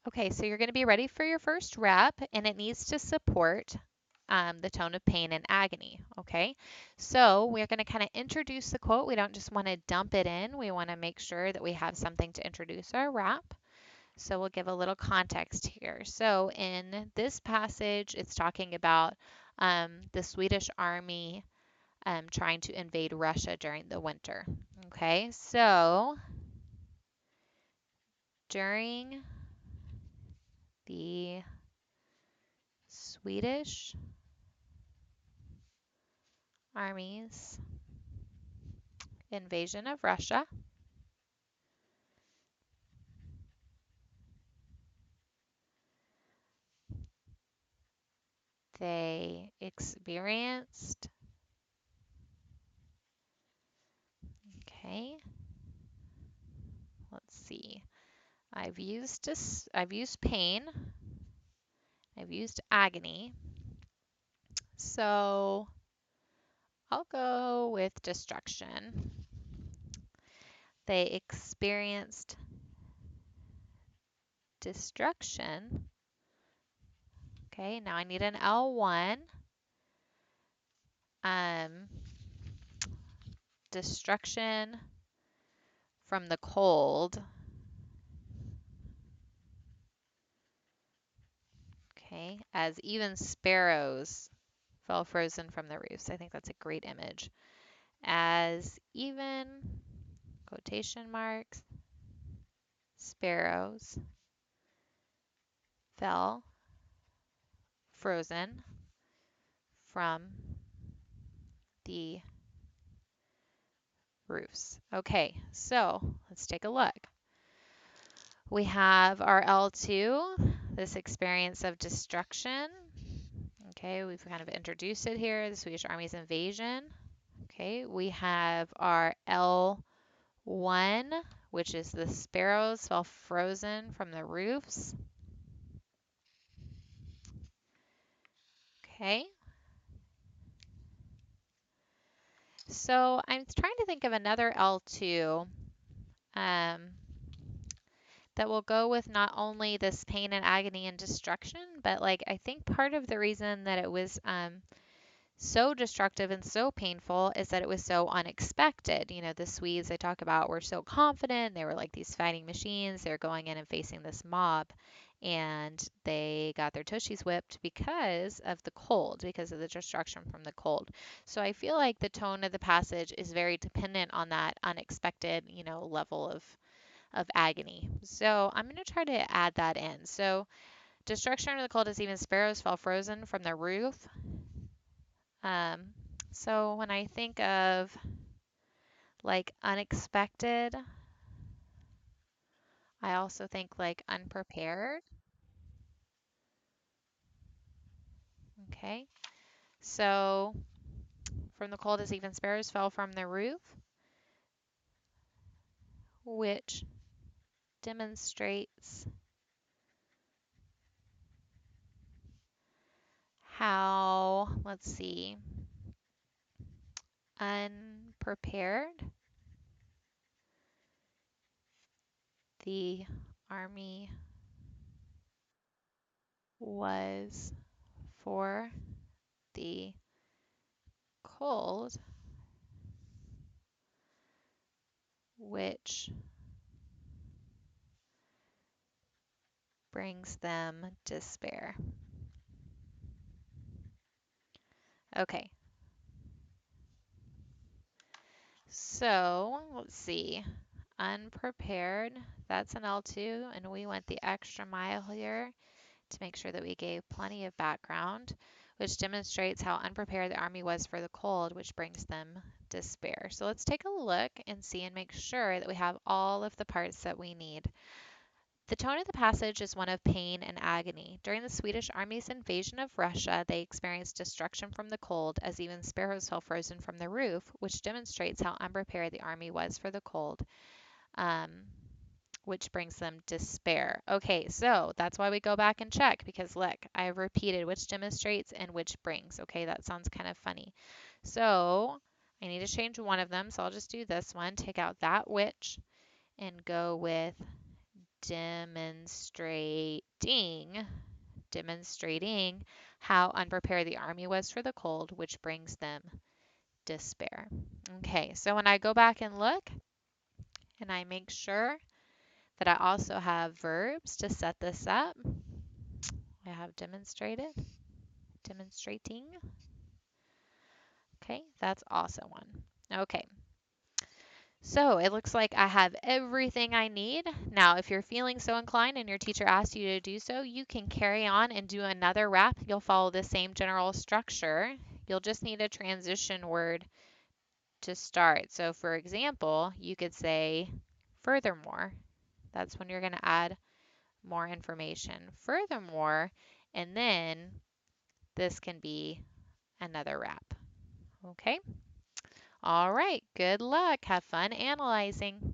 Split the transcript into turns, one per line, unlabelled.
Okay, so you're going to be ready for your first rep, and it needs to support the tone of pain and agony. Okay, so we're going to kind of introduce the quote. We don't just want to dump it in, we want to make sure that we have something to introduce our rep. So we'll give a little context here. So in this passage, it's talking about the Swedish army trying to invade Russia during the winter. Okay, so during the Swedish army's invasion of Russia, they experienced, okay, let's see. I've used pain, I've used agony. So I'll go with destruction. They experienced destruction. Okay, now I need an L1. Um, destruction from the cold. Okay, as even sparrows fell frozen from the roofs. I think that's a great image. As even, quotation marks, sparrows fell frozen from the roofs. Okay, so let's take a look. We have our L2, this experience of destruction. Okay, we've kind of introduced it here, the Swedish Army's invasion. Okay, we have our L1, which is the sparrows fell frozen from the roofs. Okay, so I'm trying to think of another L2 um, that will go with not only this pain and agony and destruction, but like I think part of the reason that it was so destructive and so painful is that it was so unexpected. You know, the Swedes they talk about were so confident. They were like these fighting machines. They're going in and facing this mob. And they got their tushies whipped because of the cold, because of the destruction from the cold. So I feel like the tone of the passage is very dependent on that unexpected, you know, level of agony. So I'm going to try to add that in. So destruction under the cold as even sparrows fell frozen from the roof. Um, so when I think of like unexpected, I also think like unprepared. Okay. So from the cold as even sparrows fell from the roof, which demonstrates how, let's see, unprepared the army was for the cold, which brings them despair. Okay, so let's see. Unprepared, that's an L2, and we went the extra mile here to make sure that we gave plenty of background, which demonstrates how unprepared the army was for the cold, which brings them despair. So let's take a look and see and make sure that we have all of the parts that we need. The tone of the passage is one of pain and agony. During the Swedish army's invasion of Russia, they experienced destruction from the cold as even sparrows fell frozen from the roof, which demonstrates how unprepared the army was for the cold, um, which brings them despair. Okay, so that's why we go back and check because look, I've repeated which demonstrates and which brings. Okay, that sounds kind of funny. So I need to change one of them, so I'll just do this one, take out that which, and go with demonstrating how unprepared the army was for the cold, which brings them despair. Okay, so when I go back and look and I make sure that I also have verbs to set this up, I have demonstrating. Okay, that's also one. Okay, so it looks like I have everything I need. Now, if you're feeling so inclined and your teacher asks you to do so, you can carry on and do another wrap. You'll follow the same general structure. You'll just need a transition word to start. So for example, you could say furthermore. That's when you're going to add more information. Furthermore, and then this can be another wrap. Okay? All right, good luck. Have fun analyzing.